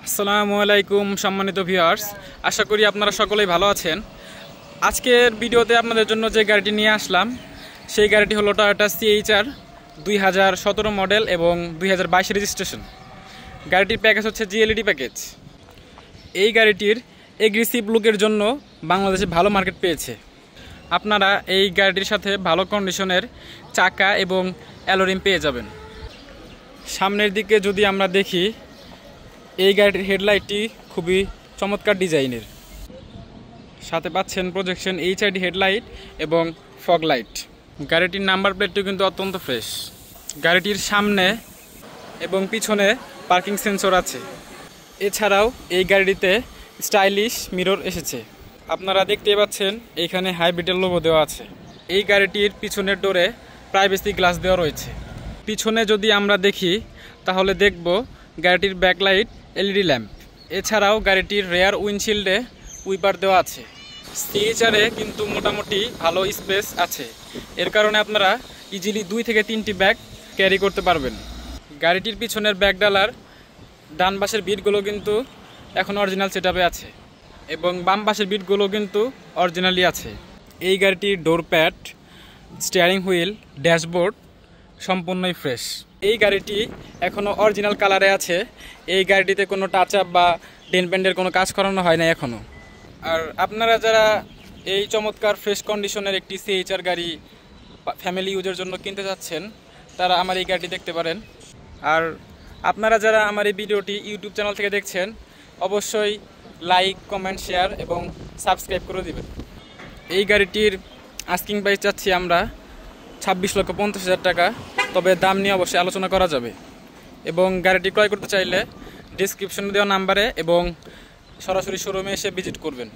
আসসালামু আলাইকুম সম্মানিত ভিউয়ার্স, আশা করি আপনারা সকলেই ভালো আছেন। আজকের ভিডিওতে আপনাদের জন্য যে গাড়িটি নিয়ে আসলাম সেই গাড়িটি হলো টয়োটা CHR 2017 মডেল এবং 2022 রেজিস্ট্রেশন। গাড়িটির প্যাকেজ হচ্ছে GLED প্যাকেজ। এই গাড়িটির এগ্রেসিভ লুকের জন্য বাংলাদেশে ভালো মার্কেট পেয়েছে। আপনারা এই গাড়িটির সাথে ভালো কন্ডিশনের চাকা এবং অ্যালোরিম পেয়ে যাবেন। সামনের দিকে যদি আমরা দেখি, এই গাড়িটির হেডলাইটটি খুবই চমৎকার ডিজাইনের, সাথে পাচ্ছেন প্রজেকশন HID হেডলাইট এবং ফগ লাইট। গাড়িটির নাম্বার প্লেটটি কিন্তু অত্যন্ত ফ্রেশ। গাড়িটির সামনে এবং পিছনে পার্কিং সেন্সর আছে। এছাড়াও এই গাড়িটিতে স্টাইলিশ মিরর এসেছে। আপনারা দেখতেই পাচ্ছেন এইখানে হাইব্রিডের লোগো দেওয়া আছে। এই গাড়িটির পিছনের ডোরে প্রাইভেসি গ্লাস দেওয়া রয়েছে। পিছনে যদি আমরা দেখি তাহলে দেখব গাড়িটির ব্যাকলাইট LED ল্যাম্প। এছাড়াও গাড়িটির রেয়ার উইন্ডশিল্ডে উইপার দেওয়া আছে। CHR-এ কিন্তু মোটামুটি ভালো স্পেস আছে, এর কারণে আপনারা ইজিলি 2 থেকে 3টি ব্যাগ ক্যারি করতে পারবেন। গাড়িটির পিছনের ব্যাগ ডালার ডান পাশের বিটগুলো কিন্তু এখন অরিজিনাল সেটআপে আছে এবং বাম পাশের বিটগুলো কিন্তু অরিজিনালি আছে। এই গাড়িটির ডোর প্যাড, স্টিয়ারিং হুইল, ড্যাশবোর্ড সম্পূর্ণই ফ্রেশ। এই গাড়িটি এখনও অরিজিনাল কালারে আছে। এই গাড়িটিতে কোনো টাচ আপ বা ডেন্ট পেন্টের কোনো কাজ করানো হয় না এখনও। আর আপনারা যারা এই চমৎকার ফ্রেশ কন্ডিশনের একটি CHR গাড়ি ফ্যামিলি ইউজের জন্য কিনতে চাচ্ছেন, তারা আমার এই গাড়িটি দেখতে পারেন। আর আপনারা যারা আমার এই ভিডিওটি ইউটিউব চ্যানেল থেকে দেখছেন, অবশ্যই লাইক, কমেন্ট, শেয়ার এবং সাবস্ক্রাইব করে দিবেন। এই গাড়িটির আস্কিং প্রাইস চাচ্ছি আমরা 26,50,000 টাকা, তবে দাম নিয়ে অবশ্যই আলোচনা করা যাবে। এবং গাড়িটি ক্রয় করতে চাইলে ডিসক্রিপশনে দেওয়া নাম্বারে এবং সরাসরি শোরুমে এসে ভিজিট করবেন।